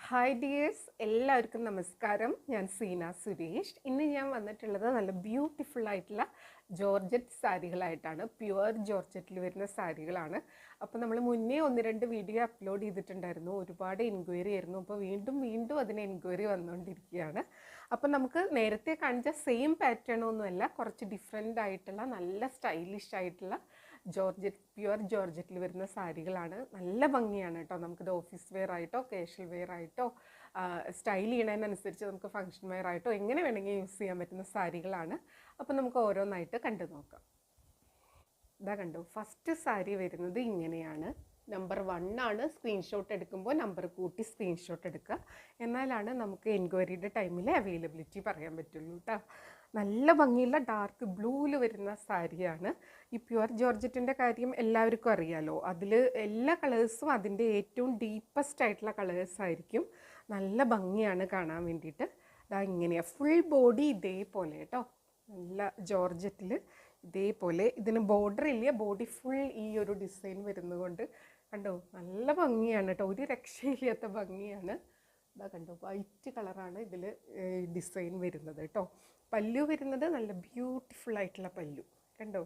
Hi dears, എല്ലാവർക്കും നമസ്കാരം. ഞാൻ സീന സുരേഷ്. ഇന്ന് ഞാൻ വന്നിട്ടുള്ളത് നല്ല ബ്യൂട്ടിഫുൾ ആയിട്ടുള്ള ജോർജറ്റ് സാരികളായിട്ടാണ്. പ്യുവർ ജോർജറ്റിൽ വരുന്ന സാരികളാണ്. അപ്പോൾ നമ്മൾ മുന്നേ 1-2 വീഡിയോ അപ്ലോഡ് ചെയ്തിട്ടുണ്ടായിരുന്നു. ഒരുപാട് എൻക്വയറി ആയിരുന്നു. അപ്പോൾ വീണ്ടും അതിന് എൻക്വയറി വന്നുകൊണ്ടിരിക്കുകയാണ്. അപ്പോൾ നമുക്ക് നേരത്തെ കാണിച്ച സെയിം പാറ്റേൺ ഒന്നുമല്ല, കുറച്ച് ഡിഫറെൻ്റ് ആയിട്ടുള്ള നല്ല സ്റ്റൈലിഷ് ആയിട്ടുള്ള ജോർജറ്റ്, പ്യുവർ ജോർജറ്റിൽ വരുന്ന സാരികളാണ്. നല്ല ഭംഗിയാണ് കേട്ടോ. നമുക്കിത് ഓഫീസ് വെയർ ആയിട്ടോ കാഷ്വൽ വെയർ ആയിട്ടോ സ്റ്റൈൽ ചെയ്യണതിനനുസരിച്ച് നമുക്ക് ഫങ്ഷൻ വെയർ ആയിട്ടോ എങ്ങനെ വേണമെങ്കിൽ യൂസ് ചെയ്യാൻ പറ്റുന്ന സാരികളാണ്. അപ്പോൾ നമുക്ക് ഓരോന്നായിട്ട് കണ്ടു നോക്കാം. ഇതാ കണ്ടു, ഫസ്റ്റ് സാരി വരുന്നത് ഇങ്ങനെയാണ്. നമ്പർ 1 ആണ്. സ്ക്രീൻഷോട്ട് എടുക്കുമ്പോൾ നമ്പർ കൂട്ടി സ്ക്രീൻഷോട്ട് എടുക്കുക, എന്നാലാണ് നമുക്ക് എൻക്വയറിയുടെ ടൈമിൽ അവൈലബിലിറ്റി പറയാൻ പറ്റുള്ളൂ കേട്ടോ. നല്ല ഭംഗിയുള്ള ഡാർക്ക് ബ്ലൂവിൽ വരുന്ന സാരിയാണ്. ഈ പ്യുവർ ജോർജറ്റിൻ്റെ കാര്യം എല്ലാവർക്കും അറിയാലോ. അതിൽ എല്ലാ കളേഴ്സും അതിൻ്റെ ഏറ്റവും ഡീപ്പസ്റ്റ് ആയിട്ടുള്ള കളേഴ്സ് ആയിരിക്കും. നല്ല ഭംഗിയാണ് കാണാൻ വേണ്ടിയിട്ട്. ഇതാ ഇങ്ങനെയാണ് ഫുൾ ബോഡി ഇതേപോലെ കേട്ടോ. നല്ല ജോർജറ്റിൽ ഇതേപോലെ. ഇതിന് ബോർഡർ ഇല്ല, ബോഡി ഫുൾ ഈ ഒരു ഡിസൈൻ വരുന്നതുകൊണ്ട് കണ്ടോ നല്ല ഭംഗിയാണ് കേട്ടോ. ഒരു രക്ഷയില്ലാത്ത ഭംഗിയാണ്. ഇതാ കണ്ടോ, വൈറ്റ് കളറാണ് ഇതിൽ ഡിസൈൻ വരുന്നത് കേട്ടോ. പല്ലു വരുന്നത് നല്ല ബ്യൂട്ടിഫുൾ ആയിട്ടുള്ള പല്ലു കണ്ടോ.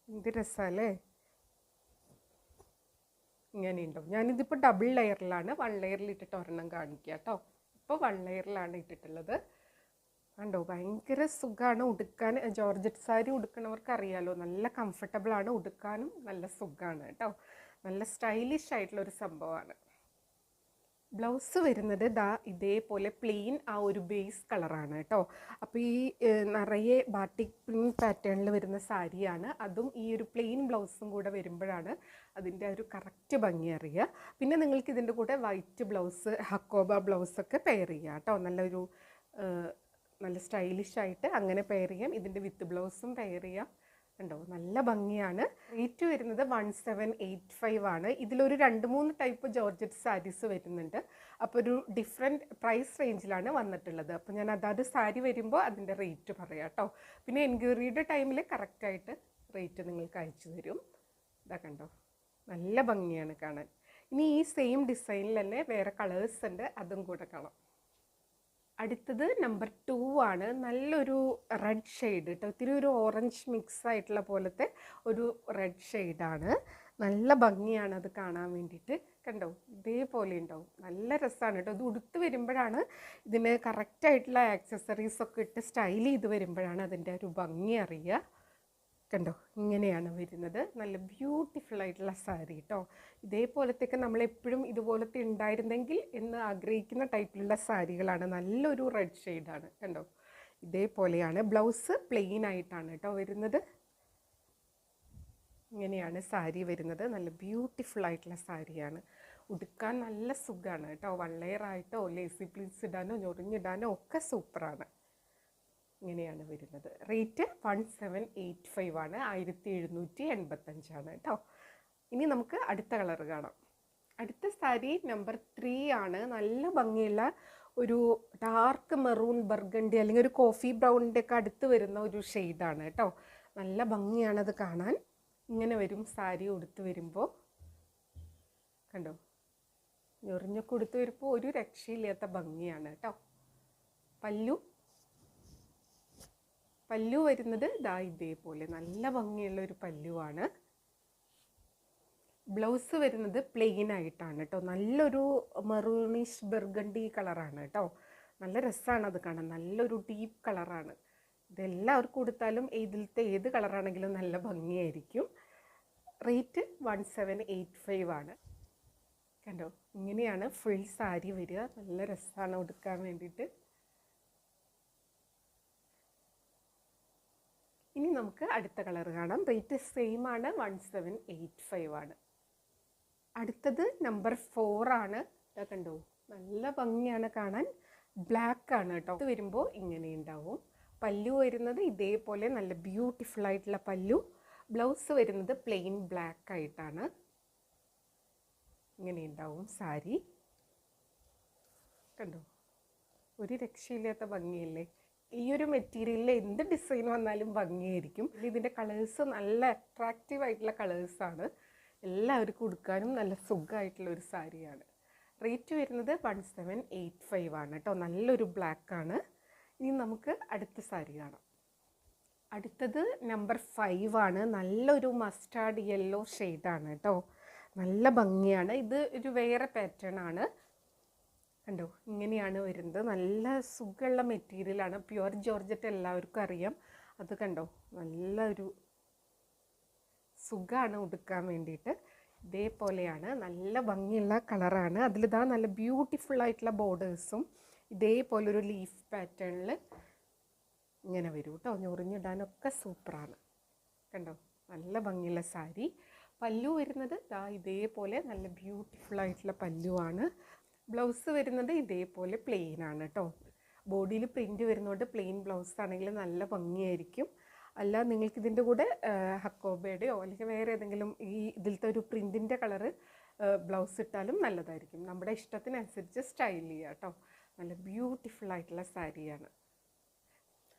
എന്ത് രസമല്ലേ. ഇങ്ങനെ ഉണ്ടാവും. ഞാനിതിപ്പോൾ ഡബിൾ ലെയറിലാണ്, 1 ലെയറിൽ ഇട്ടിട്ട് ഒരെണ്ണം കാണിക്കുക കേട്ടോ. ഇപ്പോൾ 1 ലെയറിലാണ് ഇട്ടിട്ടുള്ളത്. കണ്ടോ, ഭയങ്കര സുഖമാണ് ഉടുക്കാൻ. ജോർജറ്റ് സാരി ഉടുക്കണവർക്ക് അറിയാലോ, നല്ല കംഫർട്ടബിളാണ്, ഉടുക്കാനും നല്ല സുഖമാണ് കേട്ടോ. നല്ല സ്റ്റൈലിഷ് ആയിട്ടുള്ളൊരു സംഭവമാണ്. ബ്ലൗസ് വരുന്നത് ദാ ഇതേപോലെ പ്ലെയിൻ ആ ഒരു ബേസ് കളറാണ് കേട്ടോ. അപ്പോൾ ഈ നിറയെ ബാട്ടിക് പ്രിൻറ്റ് പാറ്റേണിൽ വരുന്ന സാരിയാണ്. അതും ഈ ഒരു പ്ലെയിൻ ബ്ലൗസും കൂടെ വരുമ്പോഴാണ് അതിൻ്റെ ഒരു കറക്റ്റ് ഭംഗി അറിയുക. പിന്നെ നിങ്ങൾക്ക് ഇതിൻ്റെ കൂടെ വൈറ്റ് ബ്ലൗസ്, ഹക്കോബ ബ്ലൗസൊക്കെ പെയർ ചെയ്യാം കേട്ടോ. നല്ല സ്റ്റൈലിഷ് ആയിട്ട് അങ്ങനെ പെയർ ചെയ്യാം. ഇതിൻ്റെ വിത്ത് ബ്ലൗസും പെയർ ചെയ്യാം. കണ്ടോ നല്ല ഭംഗിയാണ്. റേറ്റ് വരുന്നത് 1785 ആണ്. ഇതിലൊരു 2-3 ടൈപ്പ് ജോർജറ്റ് സാരീസ് വരുന്നുണ്ട്. അപ്പോൾ ഒരു ഡിഫറെൻറ്റ് പ്രൈസ് റേഞ്ചിലാണ് വന്നിട്ടുള്ളത്. അപ്പോൾ ഞാൻ അതാത് സാരി വരുമ്പോൾ അതിൻ്റെ റേറ്റ് പറയാം കേട്ടോ. പിന്നെ എൻക്വയറിയുടെ ടൈമിൽ കറക്റ്റായിട്ട് റേറ്റ് നിങ്ങൾക്ക് അയച്ചു തരും. ഇതാ കണ്ടോ നല്ല ഭംഗിയാണ് കാണാൻ. ഇനി ഈ സെയിം ഡിസൈനിൽ തന്നെ വേറെ കളേഴ്സ് ഉണ്ട്, അതും കൂടെ കാണാം. അടുത്തത് നമ്പർ 2 ആണ്. നല്ലൊരു റെഡ് ഷെയ്ഡ് കേട്ടോ. ഇത്തിരി ഒരു ഓറഞ്ച് മിക്സ് ആയിട്ടുള്ള പോലത്തെ ഒരു റെഡ് ഷെയ്ഡാണ്. നല്ല ഭംഗിയാണ് അത് കാണാൻ വേണ്ടിയിട്ട്. കണ്ടോ ഇതേപോലെ ഉണ്ടാവും. നല്ല രസമാണ് കേട്ടോ. ഇത് ഉടുത്ത് വരുമ്പോഴാണ്, ഇതിന് കറക്റ്റായിട്ടുള്ള ആക്സസറീസൊക്കെ ഇട്ട് സ്റ്റൈൽ ചെയ്ത് വരുമ്പോഴാണ് അതിൻ്റെ ഒരു ഭംഗി അറിയുക. കണ്ടോ ഇങ്ങനെയാണ് വരുന്നത്. നല്ല ബ്യൂട്ടിഫുൾ ആയിട്ടുള്ള സാരി കേട്ടോ. ഇതേപോലത്തെയൊക്കെ നമ്മളെപ്പോഴും ഇതുപോലത്തെ ഉണ്ടായിരുന്നെങ്കിൽ എന്ന് ആഗ്രഹിക്കുന്ന ടൈപ്പിലുള്ള സാരികളാണ്. നല്ലൊരു റെഡ് ഷെയ്ഡാണ് കണ്ടോ. ഇതേപോലെയാണ്. ബ്ലൗസ് പ്ലെയിൻ ആയിട്ടാണ് കേട്ടോ വരുന്നത്. ഇങ്ങനെയാണ് സാരി വരുന്നത്. നല്ല ബ്യൂട്ടിഫുൾ ആയിട്ടുള്ള സാരിയാണ്. ഉടുക്കാൻ നല്ല സുഖമാണ് കേട്ടോ. 1 ലെയർ ആയിട്ടോ ലേസി പ്ലീറ്റ്സ് ഇടാനോ ഞൊറിഞ്ഞിടാനോ ഒക്കെ സൂപ്പറാണ്. ഇങ്ങനെയാണ് വരുന്നത്. റേറ്റ് 1785 ആണ്. 1785 ആണ് കേട്ടോ. ഇനി നമുക്ക് അടുത്ത കളർ കാണാം. അടുത്ത സാരി നമ്പർ 3 ആണ്. നല്ല ഭംഗിയുള്ള ഒരു ഡാർക്ക് മെറൂൺ ബർഗണ്ടി അല്ലെങ്കിൽ ഒരു കോഫി ബ്രൗണിൻ്റെ ഒക്കെ അടുത്ത് വരുന്ന ഒരു ഷെയ്ഡാണ് കേട്ടോ. നല്ല ഭംഗിയാണത് കാണാൻ. ഇങ്ങനെ വരും സാരി ഉടുത്ത് വരുമ്പോൾ. കണ്ടോ ഞൊറിഞ്ഞൊക്കെ ഉടുത്ത് വരുമ്പോൾ ഒരു രക്ഷയില്ലാത്ത ഭംഗിയാണ് കേട്ടോ. പല്ലു വരുന്നത് ദാ ഇതേപോലെ നല്ല ഭംഗിയുള്ളൊരു പല്ലുവാണ്. ബ്ലൗസ് വരുന്നത് പ്ലെയിൻ ആയിട്ടാണ് കേട്ടോ. നല്ലൊരു മെറൂണിഷ് ബർഗണ്ടി കളറാണ് കേട്ടോ. നല്ല രസമാണ് അത് കാണാൻ. നല്ലൊരു ഡീപ്പ് കളറാണ്. ഇതെല്ലാവർക്കും കൊടുത്താലും ഇതിലത്തെ ഏത് കളറാണെങ്കിലും നല്ല ഭംഗിയായിരിക്കും. റേറ്റ് 1785 ആണ്. കണ്ടോ ഇങ്ങനെയാണ് ഫുൾ സാരി വരിക. നല്ല രസമാണ് ഉടുക്കാൻ വേണ്ടിയിട്ട്. ഇനി നമുക്ക് അടുത്ത കളർ കാണാം. റേറ്റ് സെയിം ആണ്, 1785 ആണ്. അടുത്തത് നമ്പർ 4 ആണ്. കണ്ടോ നല്ല ഭംഗിയാണ് കാണാൻ. ബ്ലാക്ക് ആണ് കേട്ടോ. ഇത് വരുമ്പോൾ ഇങ്ങനെ ഉണ്ടാവും. പല്ലു വരുന്നത് ഇതേപോലെ നല്ല ബ്യൂട്ടിഫുൾ ആയിട്ടുള്ള പല്ലു. ബ്ലൗസ് വരുന്നത് പ്ലെയിൻ ബ്ലാക്ക് ആയിട്ടാണ്. ഇങ്ങനെ ഉണ്ടാവും സാരി. കണ്ടോ ഒരു രക്ഷയില്ലാത്ത ഭംഗിയല്ലേ. ഈ ഒരു മെറ്റീരിയലിൽ എന്ത് ഡിസൈൻ വന്നാലും ഭംഗിയായിരിക്കും. ഇതിൻ്റെ കളേഴ്സ് നല്ല അട്രാക്റ്റീവ് ആയിട്ടുള്ള കളേഴ്സാണ്. എല്ലാവർക്കും ഉടുക്കാനും നല്ല സുഖമായിട്ടുള്ള ഒരു സാരിയാണ്. റേറ്റ് വരുന്നത് 1785 ആണ് കേട്ടോ. നല്ലൊരു ബ്ലാക്കാണ്. ഇനി നമുക്ക് അടുത്ത സാരി കാണാം. അടുത്തത് നമ്പർ 5 ആണ്. നല്ലൊരു മസ്റ്റാർഡ് യെല്ലോ ഷെയ്ഡാണ് കേട്ടോ. നല്ല ഭംഗിയാണ്. ഇത് ഒരു വേറെ പാറ്റേൺ ആണ്. കണ്ടോ, ഇങ്ങനെയാണ് വരുന്നത്. നല്ല സുഖമുള്ള മെറ്റീരിയലാണ്. പ്യുവർ ജോർജറ്റ് എല്ലാവർക്കും അറിയാം. അത് കണ്ടോ, നല്ലൊരു സുഖമാണ് ഉടുക്കാൻ വേണ്ടിയിട്ട്. ഇതേപോലെയാണ്, നല്ല ഭംഗിയുള്ള കളറാണ്. അതിലിതാ നല്ല ബ്യൂട്ടിഫുൾ ആയിട്ടുള്ള ബോർഡേഴ്സും ഇതേപോലൊരു ലീഫ് പാറ്റേണിൽ ഇങ്ങനെ വരും കേട്ടോ. ഞൊറിഞ്ഞിടാനൊക്കെ സൂപ്പറാണ്. കണ്ടോ, നല്ല ഭംഗിയുള്ള സാരി. പല്ലു വരുന്നത് ദാ ഇതേപോലെ നല്ല ബ്യൂട്ടിഫുൾ ആയിട്ടുള്ള പല്ലുവാണ്. ബ്ലൗസ് വരുന്നത് ഇതേപോലെ പ്ലെയിൻ ആണ് കേട്ടോ. ബോഡിയിൽ പ്രിൻറ്റ് വരുന്നതുകൊണ്ട് പ്ലെയിൻ ബ്ലൗസ് ആണെങ്കിൽ നല്ല ഭംഗിയായിരിക്കും. അല്ല, നിങ്ങൾക്ക് ഇതിൻ്റെ കൂടെ ഹക്കോബയുടെയോ അല്ലെങ്കിൽ വേറെ ഏതെങ്കിലും ഈ ഇതിലത്തെ ഒരു പ്രിൻറ്റിൻ്റെ കളറ് ബ്ലൗസ് ഇട്ടാലും നല്ലതായിരിക്കും. നമ്മുടെ ഇഷ്ടത്തിനനുസരിച്ച് സ്റ്റൈൽ ചെയ്യുക കേട്ടോ. നല്ല ബ്യൂട്ടിഫുൾ ആയിട്ടുള്ള സാരിയാണ്.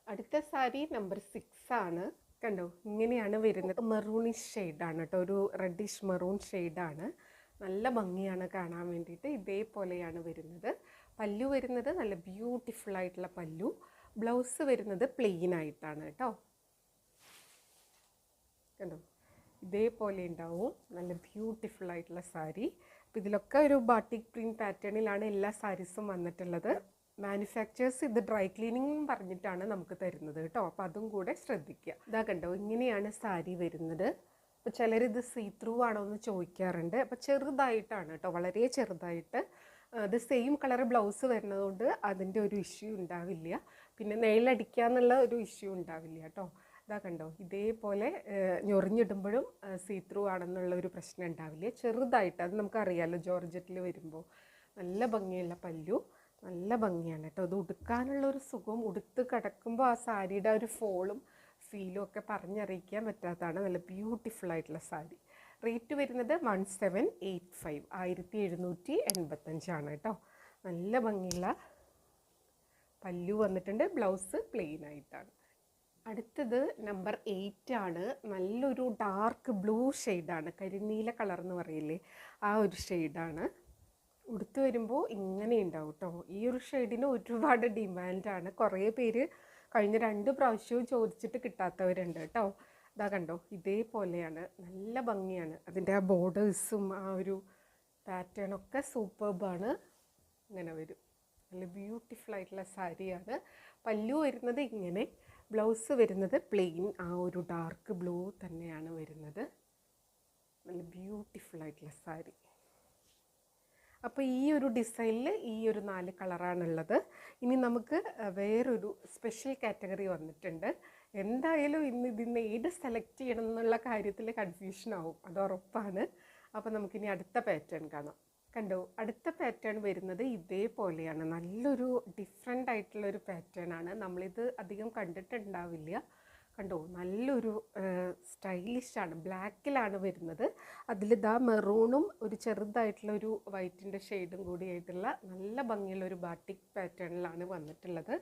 അടുത്ത സാരി നമ്പർ 6 ആണ്. കണ്ടോ, ഇങ്ങനെയാണ് വരുന്നത്. മെറൂണിഷ് ഷെയ്ഡാണ് കേട്ടോ. ഒരു റെഡിഷ് മെറൂൺ ഷെയ്ഡാണ്. നല്ല ഭംഗിയാണ് കാണാൻ വേണ്ടിയിട്ട്. ഇതേപോലെയാണ് വരുന്നത്. പല്ലു വരുന്നത് നല്ല ബ്യൂട്ടിഫുൾ ആയിട്ടുള്ള പല്ലു. ബ്ലൗസ് വരുന്നത് പ്ലെയിൻ ആയിട്ടാണ് കേട്ടോ. കണ്ടോ, ഇതേപോലെ ഉണ്ടാവും. നല്ല ബ്യൂട്ടിഫുൾ ആയിട്ടുള്ള സാരി. അപ്പോൾ ഇതിലൊക്കെ ഒരു ബാട്ടിക് പ്രിൻറ്റ് പാറ്റേണിലാണ് എല്ലാ സാരീസും വന്നിട്ടുള്ളത്. മാനുഫാക്ചേഴ്സ് ഇത് ഡ്രൈ ക്ലീനിങ് പറഞ്ഞിട്ടാണ് നമുക്ക് തരുന്നത് കേട്ടോ. അപ്പോൾ അതും കൂടെ ശ്രദ്ധിക്കുക. ഇതാ കണ്ടോ, ഇങ്ങനെയാണ് സാരി വരുന്നത്. അപ്പോൾ ചിലരിത് സീ ത്രൂ ആണോ എന്ന് ചോദിക്കാറുണ്ട്. അപ്പോൾ ചെറുതായിട്ടാണ് കേട്ടോ, വളരെ ചെറുതായിട്ട്. അത് സെയിം കളർ ബ്ലൗസ് വരുന്നതുകൊണ്ട് അതിൻ്റെ ഒരു ഇഷ്യൂ ഉണ്ടാവില്ല. പിന്നെ നെയിലടിക്കുക എന്നുള്ള ഒരു ഇഷ്യൂ ഉണ്ടാവില്ല കേട്ടോ. ഇതാ കണ്ടോ, ഇതേപോലെ ഞൊറിഞ്ഞിടുമ്പോഴും സീ ത്രൂ ആണെന്നുള്ള ഒരു പ്രശ്നം ഉണ്ടാവില്ല. ചെറുതായിട്ട്, അത് നമുക്കറിയാമല്ലോ ജോർജറ്റിൽ വരുമ്പോൾ. നല്ല ഭംഗിയുള്ള പല്ലു, നല്ല ഭംഗിയാണ് കേട്ടോ. ഇത് ഉടുക്കാനുള്ള ഒരു സുഖവും, ഉടുത്ത് കിടക്കുമ്പോൾ ആ സാരിയുടെ ഒരു ഫോളും ഫീലും ഒക്കെ പറഞ്ഞറിയിക്കാൻ പറ്റാത്തതാണ്. നല്ല ബ്യൂട്ടിഫുൾ ആയിട്ടുള്ള സാരി. റേറ്റ് വരുന്നത് 1785, 1785 കേട്ടോ. നല്ല ഭംഗിയുള്ള പല്ലു വന്നിട്ടുണ്ട്. ബ്ലൗസ് പ്ലെയിൻ ആയിട്ടാണ്. അടുത്തത് നമ്പർ 8 ആണ്. നല്ലൊരു ഡാർക്ക് ബ്ലൂ ഷെയ്ഡാണ്. കരിനീല കളർ എന്ന് പറയില്ലേ, ആ ഒരു ഷെയ്ഡാണ്. ഉടുത്ത് വരുമ്പോൾ ഇങ്ങനെ ഉണ്ടാവും കേട്ടോ. ഈ ഒരു ഷെയ്ഡിന് ഒരുപാട് ഡിമാൻഡാണ്. കുറേ പേര് കഴിഞ്ഞ 2 പ്രാവശ്യവും ചോദിച്ചിട്ട് കിട്ടാത്തവരുണ്ട് കേട്ടോ. ഇതാ കണ്ടോ, ഇതേപോലെയാണ്. നല്ല ഭംഗിയാണ്. അതിൻ്റെ ആ ബോർഡേഴ്സും ആ ഒരു പാറ്റേണൊക്കെ സൂപ്പർബാണ്. ഇങ്ങനെ വരും. നല്ല ബ്യൂട്ടിഫുൾ ആയിട്ടുള്ള സാരിയാണ്. പല്ലു വരുന്നത് ഇങ്ങനെ, ബ്ലൗസ് വരുന്നത് പ്ലെയിൻ ആ ഒരു ഡാർക്ക് ബ്ലൂ തന്നെയാണ് വരുന്നത്. നല്ല ബ്യൂട്ടിഫുൾ ആയിട്ടുള്ള സാരി. അപ്പോൾ ഈ ഒരു ഡിസൈനിൽ ഈ ഒരു 4 കളറാണുള്ളത്. ഇനി നമുക്ക് വേറൊരു സ്പെഷ്യൽ കാറ്റഗറി വന്നിട്ടുണ്ട്. എന്തായാലും ഇന്ന് ഇതിന് ഏത് സെലക്ട് ചെയ്യണം എന്നുള്ള കാര്യത്തിൽ കൺഫ്യൂഷൻ ആവും, അത് ഉറപ്പാണ്. അപ്പോൾ നമുക്കിനി അടുത്ത പാറ്റേൺ കാണാം. കണ്ടോ, അടുത്ത പാറ്റേൺ വരുന്നത് ഇതേപോലെയാണ്. നല്ലൊരു ഡിഫറെൻ്റ് ആയിട്ടുള്ളൊരു പാറ്റേൺ ആണ്. നമ്മളിത് അധികം കണ്ടിട്ടുണ്ടാവില്ല. കണ്ടോ, നല്ലൊരു സ്റ്റൈലിഷാണ്. ബ്ലാക്കിലാണ് വരുന്നത്. അതിലിതാ മെറൂണും ഒരു ചെറുതായിട്ടുള്ളൊരു വൈറ്റിൻ്റെ ഷെയ്ഡും കൂടിയായിട്ടുള്ള നല്ല ഭംഗിയുള്ളൊരു ബാട്ടിക് പാറ്റേണിലാണ് വന്നിട്ടുള്ളത്.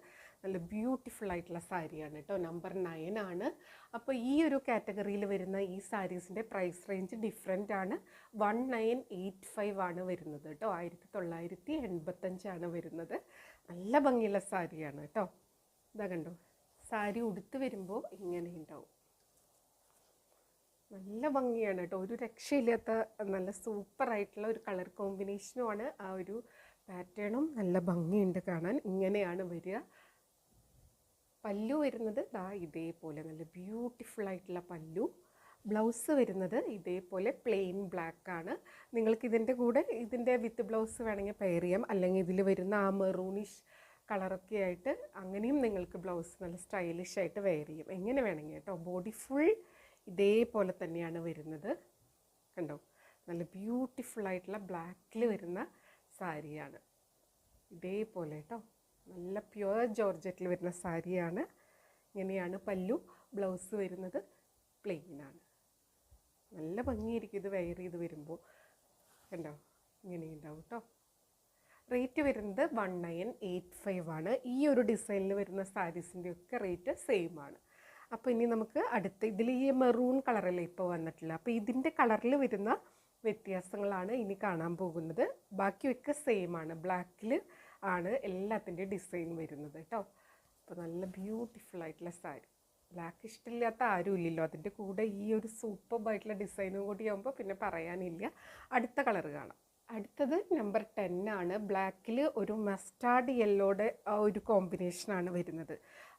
നല്ല ബ്യൂട്ടിഫുൾ ആയിട്ടുള്ള സാരിയാണ് കേട്ടോ. നമ്പർ 9 ആണ്. അപ്പോൾ ഈ ഒരു കാറ്റഗറിയിൽ വരുന്ന ഈ സാരീസിൻ്റെ പ്രൈസ് റേഞ്ച് ഡിഫറെൻ്റ് ആണ്. 1985 ആണ് വരുന്നത് കേട്ടോ. 1985 ആണ് വരുന്നത്. നല്ല ഭംഗിയുള്ള സാരിയാണ് കേട്ടോ. ഇതാ കണ്ടോ, സാരി ഉടുത്ത് വരുമ്പോൾ ഇങ്ങനെ ഉണ്ടാവും. നല്ല ഭംഗിയാണ് കേട്ടോ. ഒരു രക്ഷയില്ലാത്ത നല്ല സൂപ്പറായിട്ടുള്ള ഒരു കളർ കോമ്പിനേഷനുമാണ്. ആ ഒരു പാറ്റേണും നല്ല ഭംഗിയുണ്ട് കാണാൻ. ഇങ്ങനെയാണ് വരിക. പല്ലു വരുന്നത് ദാ ഇതേപോലെ നല്ല ബ്യൂട്ടിഫുൾ ആയിട്ടുള്ള പല്ലു. ബ്ലൗസ് വരുന്നത് ഇതേപോലെ പ്ലെയിൻ ബ്ലാക്ക് ആണ്. നിങ്ങൾക്ക് ഇതിൻ്റെ കൂടെ ഇതിൻ്റെ വിത്ത് ബ്ലൗസ് വേണമെങ്കിൽ പെയർ ചെയ്യാം. അല്ലെങ്കിൽ ഇതിൽ വരുന്ന ആ മെറൂണിഷ് കളറൊക്കെ ആയിട്ട് അങ്ങനെയും നിങ്ങൾക്ക് ബ്ലൗസ് നല്ല സ്റ്റൈലിഷ് ആയിട്ട് വെയർ ചെയ്യും. എങ്ങനെ വേണമെങ്കിൽ കേട്ടോ. ബോഡി ഫുൾ ഇതേപോലെ തന്നെയാണ് വരുന്നത്. കണ്ടോ, നല്ല ബ്യൂട്ടിഫുൾ ആയിട്ടുള്ള ബ്ലാക്കിൽ വരുന്ന സാരിയാണ്. ഇതേപോലെ കേട്ടോ, നല്ല പ്യുവർ ജോർജറ്റിൽ വരുന്ന സാരിയാണ്. ഇങ്ങനെയാണ് പല്ലു. ബ്ലൗസ് വരുന്നത് പ്ലെയിനാണ്. നല്ല ഭംഗിയായിരിക്കും ഇത് വെയർ ചെയ്ത് വരുമ്പോൾ. കണ്ടോ, ഇങ്ങനെ ഉണ്ടാവും കേട്ടോ. റേറ്റ് വരുന്നത് 1985 ആണ്. ഈ ഒരു ഡിസൈനിൽ വരുന്ന സാരീസിൻ്റെ ഒക്കെ റേറ്റ് സെയിം ആണ്. അപ്പോൾ ഇനി നമുക്ക് അടുത്ത ഇതിൽ ഈ മെറൂൺ കളറല്ലേ ഇപ്പോൾ വന്നിട്ടില്ല. അപ്പോൾ ഇതിൻ്റെ കളറിൽ വരുന്ന വ്യത്യാസങ്ങളാണ് ഇനി കാണാൻ പോകുന്നത്. ബാക്കിയൊക്കെ സെയിം ആണ്. ബ്ലാക്കിൽ ആണ് എല്ലാത്തിൻ്റെയും ഡിസൈൻ വരുന്നത് കേട്ടോ. അപ്പോൾ നല്ല ബ്യൂട്ടിഫുൾ ആയിട്ടുള്ള സാരി. ബ്ലാക്ക് ഇഷ്ടമില്ലാത്ത ആരും ഇല്ലല്ലോ. അതിൻ്റെ കൂടെ ഈ ഒരു സൂപ്പർബായിട്ടുള്ള ഡിസൈനും കൂടി ആകുമ്പോൾ പിന്നെ പറയാനില്ല. അടുത്ത കളർ കാണാം. അടുത്തത് നമ്പർ 10 ആണ്. ബ്ലാക്കിൽ ഒരു മസ്റ്റാർഡ് യെല്ലോയുടെ ആ ഒരു കോമ്പിനേഷനാണ് വരുന്നത്.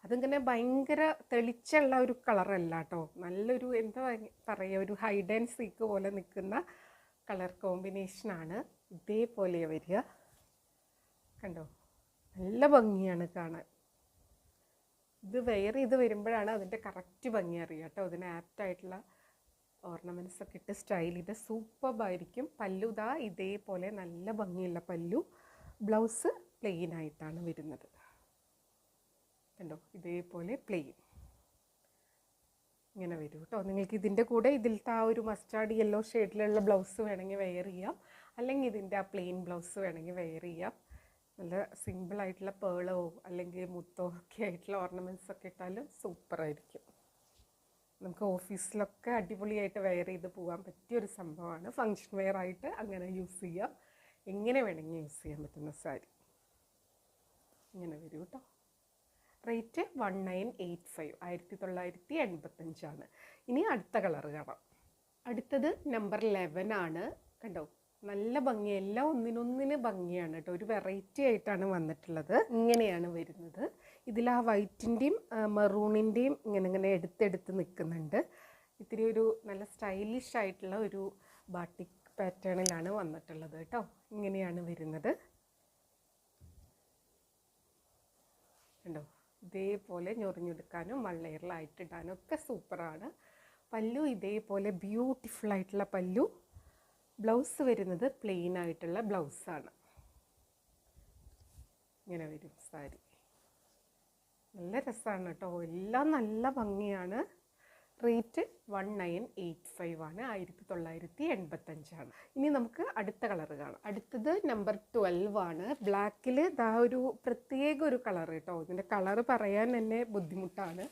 അതിങ്ങനെ ഭയങ്കര തെളിച്ചുള്ള ഒരു കളറല്ല കേട്ടോ. നല്ലൊരു എന്താ പറയുക, ഒരു ഹൈഡ് ആൻഡ് സീക്ക് പോലെ നിൽക്കുന്ന കളർ കോമ്പിനേഷനാണ്. ഇതേപോലെ വരിക. കണ്ടോ, നല്ല ഭംഗിയാണ് കാണാൻ. ഇത് വെയർ ചെയ്ത് വരുമ്പോഴാണ് അതിൻ്റെ കറക്റ്റ് ഭംഗി അറിയുക കേട്ടോ. ഇതിന് ആപ്റ്റായിട്ടുള്ള ഓർണമെൻറ്റ്സ് ഒക്കെ ഇട്ട് സ്റ്റൈൽ ചെയ്ത് സൂപ്പർബായിരിക്കും. പല്ലു ഇതാ ഇതേപോലെ നല്ല ഭംഗിയുള്ള പല്ലു. ബ്ലൗസ് പ്ലെയിൻ ആയിട്ടാണ് വരുന്നത്. കണ്ടോ, ഇതേപോലെ പ്ലെയിൻ ഇങ്ങനെ വരും കേട്ടോ. നിങ്ങൾക്ക് ഇതിൻ്റെ കൂടെ ഇതിലത്തെ ആ ഒരു മസ്റ്റാർഡ് യെല്ലോ ഷെയ്ഡിലുള്ള ബ്ലൗസ് വേണമെങ്കിൽ വെയർ ചെയ്യാം, അല്ലെങ്കിൽ ഇതിൻ്റെ ആ പ്ലെയിൻ ബ്ലൗസ് വേണമെങ്കിൽ വെയർ ചെയ്യാം. നല്ല സിമ്പിളായിട്ടുള്ള പേളോ അല്ലെങ്കിൽ മുത്തോ ഒക്കെ ആയിട്ടുള്ള ഓർണമെൻറ്റ്സ് ഒക്കെ ഇട്ടാലും സൂപ്പറായിരിക്കും. നമുക്ക് ഓഫീസിലൊക്കെ അടിപൊളിയായിട്ട് വെയർ ചെയ്ത് പോകാൻ പറ്റിയൊരു സംഭവമാണ്. ഫങ്ഷൻ വെയർ ആയിട്ട് അങ്ങനെ യൂസ് ചെയ്യാം. എങ്ങനെ വേണമെങ്കിൽ യൂസ് ചെയ്യാൻ പറ്റുന്ന സാരി ഇങ്ങനെ വരും കേട്ടോ. റേറ്റ് 1985, 1985. ഇനി അടുത്ത കളർ കാണാം. അടുത്തത് നമ്പർ 11 ആണ്. കണ്ടോ, നല്ല ഭംഗി. എല്ലാം ഒന്നിനൊന്നിന് ഭംഗിയാണ് കേട്ടോ. ഒരു വെറൈറ്റി ആയിട്ടാണ് വന്നിട്ടുള്ളത്. ഇങ്ങനെയാണ് വരുന്നത്. ഇതിൽ ആ വൈറ്റിൻ്റെയും മെറൂണിൻ്റെയും ഇങ്ങനെ എടുത്തെടുത്ത് നിൽക്കുന്നുണ്ട്. ഇത്തിരി ഒരു നല്ല സ്റ്റൈലിഷ് ആയിട്ടുള്ള ഒരു ബാട്ടിക് പാറ്റേണിലാണ് വന്നിട്ടുള്ളത് കേട്ടോ. ഇങ്ങനെയാണ് വരുന്നത്. കണ്ടോ, ഇതേപോലെ ഞൊറിഞ്ഞെടുക്കാനും വള്ളയറിലായിട്ടിടാനും ഒക്കെ സൂപ്പറാണ്. പല്ലു ഇതേപോലെ ബ്യൂട്ടിഫുൾ ആയിട്ടുള്ള പല്ലു. ബ്ലൗസ് വരുന്നത് പ്ലെയിൻ ആയിട്ടുള്ള ബ്ലൗസാണ്. ഇങ്ങനെ വരും സാരി. നല്ല രസമാണ് കേട്ടോ. എല്ലാം നല്ല ഭംഗിയാണ്. റേറ്റ് 1985 ആണ്, 1985. ഇനി നമുക്ക് അടുത്ത കളർ കാണാം. അടുത്തത് നമ്പർ 12 ആണ്. ബ്ലാക്കിൽ ഇതാ ഒരു പ്രത്യേക ഒരു കളർ കേട്ടോ. ഇതിൻ്റെ കളർ പറയാൻ തന്നെ ബുദ്ധിമുട്ടാണ്.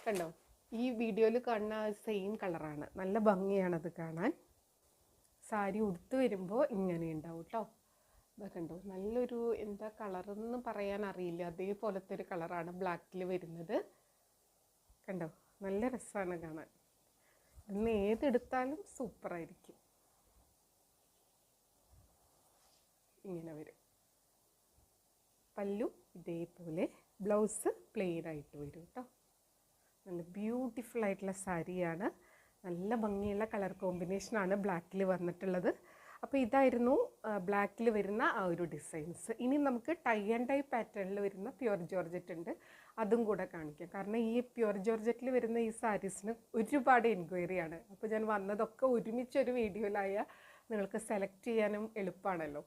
കണ്ടോ, ഈ വീഡിയോയിൽ കാണുന്ന സെയിം കളറാണ്. നല്ല ഭംഗിയാണത് കാണാൻ. സാരി ഉടുത്ത് വരുമ്പോൾ ഇങ്ങനെ ഉണ്ടാവും കേട്ടോ. ഇതാ കണ്ടോ, നല്ലൊരു എന്താ കളറെന്ന് പറയാൻ അറിയില്ല, അതേപോലത്തെ ഒരു കളറാണ് ബ്ലാക്കിൽ വരുന്നത്. കണ്ടോ, നല്ല രസമാണ് കാണാൻ. ഇന്ന് ഏതെടുത്താലും സൂപ്പറായിരിക്കും. ഇങ്ങനെ വരും. പല്ലു ഇതേപോലെ, ബ്ലൗസ് പ്ലെയിൻ ആയിട്ട് വരും കേട്ടോ. നല്ല ബ്യൂട്ടിഫുൾ ആയിട്ടുള്ള സാരിയാണ്. നല്ല ഭംഗിയുള്ള കളർ കോമ്പിനേഷനാണ് ബ്ലാക്കിൽ വന്നിട്ടുള്ളത്. അപ്പോൾ ഇതായിരുന്നു ബ്ലാക്കിൽ വരുന്ന ആ ഒരു ഡിസൈൻസ്. ഇനി നമുക്ക് ടൈ ആൻഡ് ഡൈ പാറ്റേണിൽ വരുന്ന പ്യുവർ ജോർജറ്റ് ഉണ്ട്, അതും കൂടെ കാണിക്കാം. കാരണം ഈ പ്യുവർ ജോർജറ്റിൽ വരുന്ന ഈ സാരീസിന് ഒരുപാട് എൻക്വയറിയാണ്. അപ്പോൾ ഞാൻ വന്നതൊക്കെ ഒരുമിച്ചൊരു വീഡിയോയിലായ നിങ്ങൾക്ക് സെലക്ട് ചെയ്യാനും എളുപ്പമാണല്ലോ.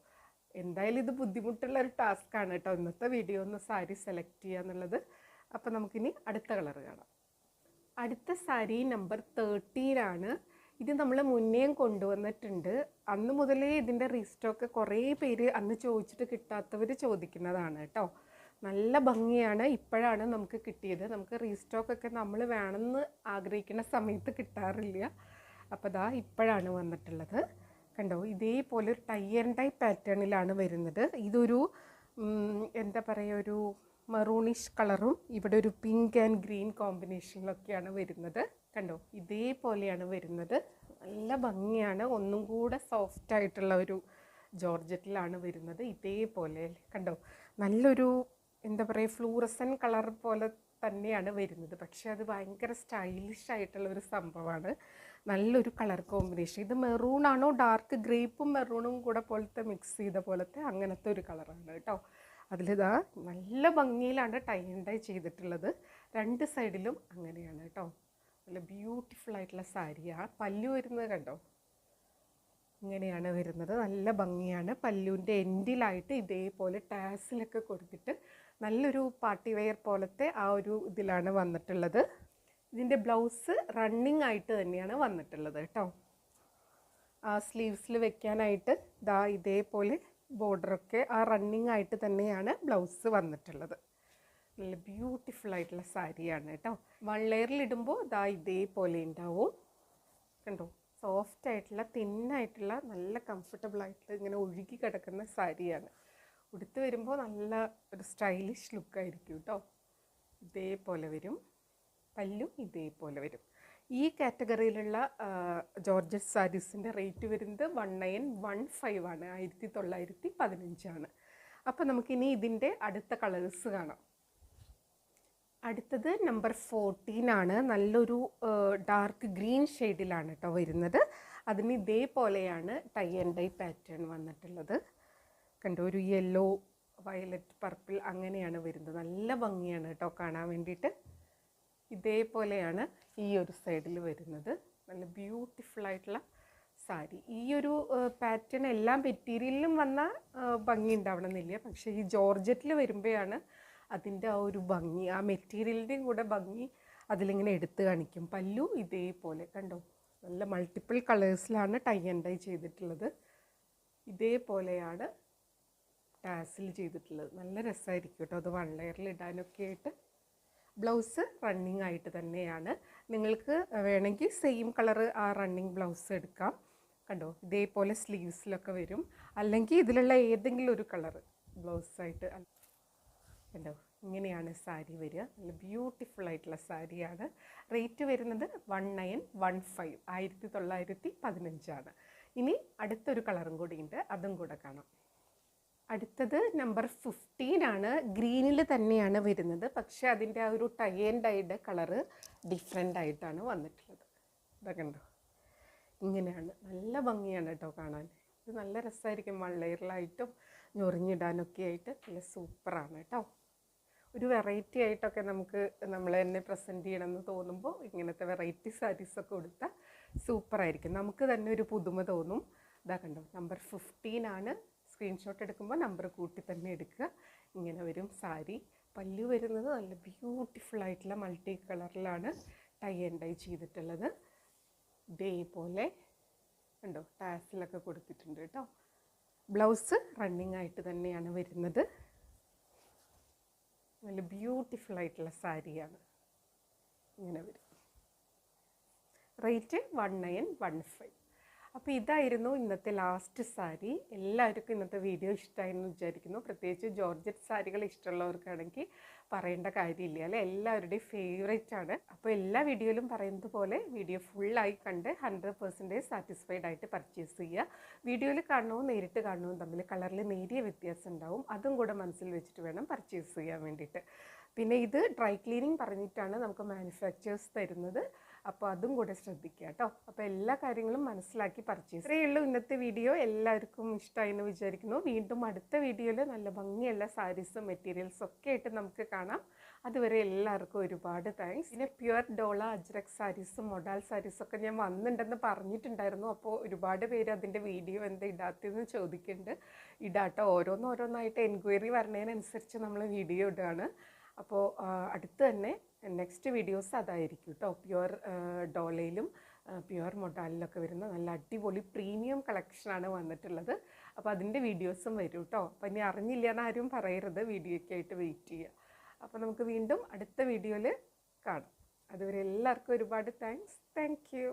എന്തായാലും ഇത് ബുദ്ധിമുട്ടുള്ള ഒരു ടാസ്ക്കാണ് കേട്ടോ, ഇന്നത്തെ വീഡിയോ ഒന്ന് സാരി സെലക്ട് ചെയ്യുക എന്നുള്ളത്. അപ്പോൾ നമുക്കിനി അടുത്ത കളർ കാണാം. അടുത്ത സാരി നമ്പർ 13 ആണ്. ഇത് നമ്മൾ മുന്നേയും കൊണ്ടുവന്നിട്ടുണ്ട്. അന്ന് മുതലേ ഇതിൻ്റെ റീസ്റ്റോക്ക് കുറേ പേര് അന്ന് ചോദിച്ചിട്ട് കിട്ടാത്തവർ ചോദിക്കുന്നതാണ് കേട്ടോ. നല്ല ഭംഗിയാണ്. ഇപ്പോഴാണ് നമുക്ക് കിട്ടിയത്. നമുക്ക് റീസ്റ്റോക്കൊക്കെ നമ്മൾ വേണമെന്ന് ആഗ്രഹിക്കുന്ന സമയത്ത് കിട്ടാറില്ല. അപ്പോൾ ദാ ഇപ്പോഴാണ് വന്നിട്ടുള്ളത്. കണ്ടോ, ഇതേപോലെ ഒരു ടൈ ആൻഡ് ഡൈ പാറ്റേണിലാണ് വരുന്നത്. ഇതൊരു എന്താ പറയുക, ഒരു മറൂണിഷ് കളറും ഇവിടെ ഒരു പിങ്ക് ആൻഡ് ഗ്രീൻ കോമ്പിനേഷനിലൊക്കെയാണ് വരുന്നത്. കണ്ടോ, ഇതേപോലെയാണ് വരുന്നത്. നല്ല ഭംഗിയാണ്. ഒന്നും കൂടെ സോഫ്റ്റ് ആയിട്ടുള്ള ഒരു ജോർജറ്റിലാണ് വരുന്നത്. ഇതേപോലെ കണ്ടോ, നല്ലൊരു എന്താ പറയുക, ഫ്ലൂറസൻ കളർ പോലെ തന്നെയാണ് വരുന്നത്. പക്ഷേ അത് ഭയങ്കര സ്റ്റൈലിഷ് ആയിട്ടുള്ള ഒരു സംഭവമാണ്. നല്ലൊരു കളർ കോമ്പിനേഷൻ. ഇത് മെറൂണാണോ ഡാർക്ക് ഗ്രേപ്പും മെറൂണും കൂടെ പോലത്തെ മിക്സ് ചെയ്ത പോലത്തെ അങ്ങനത്തെ ഒരു കളറാണ് കേട്ടോ. അതിലിതാ നല്ല ഭംഗിയിലാണ് ടൈ ആൻഡ് ഡൈ ചെയ്തിട്ടുള്ളത്. രണ്ട് സൈഡിലും അങ്ങനെയാണ് കേട്ടോ. നല്ല ബ്യൂട്ടിഫുൾ ആയിട്ടുള്ള സാരിയാണ്. പല്ലു വരുന്നത് കണ്ടോ, ഇങ്ങനെയാണ് വരുന്നത്. നല്ല ഭംഗിയാണ്. പല്ലുവിൻ്റെ എൻഡിലായിട്ട് ഇതേപോലെ ടാസിലൊക്കെ കൊടുത്തിട്ട് നല്ലൊരു പാർട്ടി വെയർ പോലത്തെ ആ ഒരു ഇതിലാണ് വന്നിട്ടുള്ളത്. ഇതിൻ്റെ ബ്ലൗസ് റണ്ണിങ് ആയിട്ട് തന്നെയാണ് വന്നിട്ടുള്ളത് കേട്ടോ. ആ സ്ലീവ്സിൽ വെക്കാനായിട്ട് ദാ ഇതേപോലെ ബോർഡറൊക്കെ ആ റണ്ണിങ് ആയിട്ട് തന്നെയാണ് ബ്ലൗസ് വന്നിട്ടുള്ളത്. നല്ല ബ്യൂട്ടിഫുൾ ആയിട്ടുള്ള സാരിയാണ് കേട്ടോ. വൺ ലെയറിലിടുമ്പോൾ ദാ ഇതേപോലെ ഉണ്ടാവും. കണ്ടോ, സോഫ്റ്റ് ആയിട്ടുള്ള തിന്നായിട്ടുള്ള നല്ല കംഫർട്ടബിൾ ആയിട്ടുള്ള ഇങ്ങനെ ഒഴുകി കിടക്കുന്ന സാരിയാണ്. ഉടുത്ത് വരുമ്പോൾ നല്ല ഒരു സ്റ്റൈലിഷ് ലുക്കായിരിക്കും കേട്ടോ. ഇതേപോലെ വരും. പല്ലും ഇതേപോലെ വരും. ഈ കാറ്റഗറിയിലുള്ള ജോർജറ്റ് സാരീസിൻ്റെ റേറ്റ് വരുന്നത് 1915 ആണ്, 1915. അപ്പോൾ നമുക്കിനി ഇതിൻ്റെ അടുത്ത കളേഴ്സ് കാണാം. അടുത്തത് നമ്പർ 14 ആണ്. നല്ലൊരു ഡാർക്ക് ഗ്രീൻ ഷെയ്ഡിലാണ് കേട്ടോ വരുന്നത്. അതിന് ഇതേപോലെയാണ് ടൈ ആൻഡ് ഡൈ പാറ്റേൺ വന്നിട്ടുള്ളത്. കണ്ടോ, ഒരു യെല്ലോ, വയലറ്റ്, പർപ്പിൾ അങ്ങനെയാണ് വരുന്നത്. നല്ല ഭംഗിയാണ് കേട്ടോ കാണാൻ വേണ്ടിയിട്ട്. ഇതേപോലെയാണ് ഈ ഒരു സൈഡിൽ വരുന്നത്. നല്ല ബ്യൂട്ടിഫുൾ ആയിട്ടുള്ള സാരി. ഈ ഒരു പാറ്റേൺ എല്ലാ മെറ്റീരിയലിലും വന്നാൽ ഭംഗി ഉണ്ടാവണമെന്നില്ല. പക്ഷേ ഈ ജോർജറ്റിൽ വരുമ്പോഴാണ് അതിൻ്റെ ആ ഒരു ഭംഗി, ആ മെറ്റീരിയലിൻ്റെയും കൂടെ ഭംഗി അതിലിങ്ങനെ എടുത്ത് കാണിക്കും. പല്ലു ഇതേപോലെ കണ്ടോ, നല്ല മൾട്ടിപ്പിൾ കളേഴ്സിലാണ് ടൈ ആൻഡ് ഡൈ ചെയ്തിട്ടുള്ളത്. ഇതേപോലെയാണ് ടാസിൽ ചെയ്തിട്ടുള്ളത്. നല്ല രസമായിരിക്കും കേട്ടോ അത് വൺ ലെയറിൽ ഇടാനൊക്കെ ആയിട്ട്. ബ്ലൗസ് റണ്ണിങ് ആയിട്ട് തന്നെയാണ്. നിങ്ങൾക്ക് വേണമെങ്കിൽ സെയിം കളറ് ആ റണ്ണിങ് ബ്ലൗസ് എടുക്കാം. കണ്ടോ, ഇതേപോലെ സ്ലീവ്സിലൊക്കെ വരും. അല്ലെങ്കിൽ ഇതിലുള്ള ഏതെങ്കിലും ഒരു കളറ് ബ്ലൗസായിട്ട്. കണ്ടോ, ഇങ്ങനെയാണ് സാരി വരിക. നല്ല ബ്യൂട്ടിഫുൾ ആയിട്ടുള്ള സാരിയാണ്. റേറ്റ് വരുന്നത് 1915, 1915. ഇനി അടുത്തൊരു കളറും കൂടി ഉണ്ട്, അതും കൂടെ കാണാം. അടുത്തത് നമ്പർ 15 ആണ്. ഗ്രീനിൽ തന്നെയാണ് വരുന്നത്. പക്ഷേ അതിൻ്റെ ആ ഒരു ടൈ ആൻഡ് ഡൈയുടെ കളറ് ഡിഫറെൻ്റ് ആയിട്ടാണ് വന്നിട്ടുള്ളത്. ഇതൊക്കെ കണ്ടോ, ഇങ്ങനെയാണ്. നല്ല ഭംഗിയാണ് കേട്ടോ കാണാൻ. ഇത് നല്ല രസമായിരിക്കും വൺ ലെയറിലായിട്ടും ഞൊറിഞ്ഞിടാനൊക്കെ ആയിട്ട്. നല്ല സൂപ്പറാണ് കേട്ടോ. ഒരു വെറൈറ്റി ആയിട്ടൊക്കെ നമുക്ക് നമ്മൾ തന്നെ പ്രസൻറ്റ് ചെയ്യണമെന്ന് തോന്നുമ്പോൾ ഇങ്ങനത്തെ വെറൈറ്റി സാരീസൊക്കെ കൊടുത്താൽ സൂപ്പറായിരിക്കും. നമുക്ക് തന്നെ ഒരു പുതുമ തോന്നും. ഇതാ കണ്ടോ, നമ്പർ 15 ആണ്. സ്ക്രീൻഷോട്ട് എടുക്കുമ്പോൾ നമ്പർ കൂട്ടി തന്നെ എടുക്കുക. ഇങ്ങനെ വരും സാരി. പല്ലു വരുന്നത് നല്ല ബ്യൂട്ടിഫുൾ ആയിട്ടുള്ള മൾട്ടി കളറിലാണ് ടൈ ആൻഡ് ഡൈ ചെയ്തിട്ടുള്ളത്. ഇതേപോലെ കണ്ടോ, ടാസിലൊക്കെ കൊടുത്തിട്ടുണ്ട് കേട്ടോ. ബ്ലൗസ് റണ്ണിങ് ആയിട്ട് തന്നെയാണ് വരുന്നത്. നല്ല ബ്യൂട്ടിഫുൾ ആയിട്ടുള്ള സാരിയാണ്. ഇങ്ങനെ വരും. റേറ്റ് 1915. അപ്പോൾ ഇതായിരുന്നു ഇന്നത്തെ ലാസ്റ്റ് സാരി. എല്ലാവർക്കും ഇന്നത്തെ വീഡിയോ ഇഷ്ടമായെന്ന് വിചാരിക്കുന്നു. പ്രത്യേകിച്ച് ജോർജറ്റ് സാരികൾ ഇഷ്ടമുള്ളവർക്കാണെങ്കിൽ പറയേണ്ട കാര്യമില്ല അല്ലേ, എല്ലാവരുടെയും ഫേവറേറ്റ് ആണ്. അപ്പോൾ എല്ലാ വീഡിയോയിലും പറയുന്നത് പോലെ വീഡിയോ ഫുള്ളായി കണ്ട് 100% സാറ്റിസ്ഫൈഡ് ആയിട്ട് പർച്ചേസ് ചെയ്യുക. വീഡിയോയിൽ കാണണവും നേരിട്ട് കാണണവും തമ്മിൽ കളറിൽ നേരിയ വ്യത്യാസം ഉണ്ടാവും. അതും കൂടെ മനസ്സിൽ വെച്ചിട്ട് വേണം പർച്ചേസ് ചെയ്യാൻ വേണ്ടിയിട്ട്. പിന്നെ ഇത് ഡ്രൈ ക്ലീനിങ് പറഞ്ഞിട്ടാണ് നമുക്ക് മാനുഫാക്ചേഴ്സ് തരുന്നത്. അപ്പോൾ അതും കൂടെ ശ്രദ്ധിക്കുക കേട്ടോ. അപ്പോൾ എല്ലാ കാര്യങ്ങളും മനസ്സിലാക്കി പർച്ചേസ്. ഇത്രയേ ഉള്ളൂ ഇന്നത്തെ വീഡിയോ. എല്ലാവർക്കും ഇഷ്ടമായി എന്ന് വിചാരിക്കുന്നു. വീണ്ടും അടുത്ത വീഡിയോയിൽ നല്ല ഭംഗിയുള്ള സാരീസും മെറ്റീരിയൽസും ഒക്കെ ആയിട്ട് നമുക്ക് കാണാം. അതുവരെ എല്ലാവർക്കും ഒരുപാട് താങ്ക്സ്. പിന്നെ പ്യുവർ ഡോള അജ്രക് സാരീസും മൊഡാൽ സാരീസൊക്കെ ഞാൻ വന്നിട്ടുണ്ടെന്ന് പറഞ്ഞിട്ടുണ്ടായിരുന്നു. അപ്പോൾ ഒരുപാട് പേര് അതിൻ്റെ വീഡിയോ എന്താ ഇടാത്തതെന്ന് ചോദിക്കുന്നുണ്ട്. ഇടാട്ടോ, ഓരോന്നായിട്ട് എൻക്വയറി വരുന്നതിനനുസരിച്ച് നമ്മൾ വീഡിയോ ഇടുകയാണ്. അപ്പോൾ അടുത്ത് തന്നെ നെക്സ്റ്റ് വീഡിയോസ് അതായിരിക്കും കേട്ടോ. പ്യുവർ ഡോളയിലും പ്യുവർ മൊഡാലിലൊക്കെ വരുന്ന നല്ല അടിപൊളി പ്രീമിയം കളക്ഷനാണ് വന്നിട്ടുള്ളത്. അപ്പോൾ അതിൻ്റെ വീഡിയോസും വരും കേട്ടോ. അപ്പോൾ ഇനി അറിഞ്ഞില്ല എന്നാരും പറയരുത്, വീഡിയോയ്ക്കായിട്ട് വെയിറ്റ് ചെയ്യുക. അപ്പോൾ നമുക്ക് വീണ്ടും അടുത്ത വീഡിയോയിൽ കാണാം. അതുവരെ എല്ലാവർക്കും ഒരുപാട് താങ്ക്സ്. Thank you.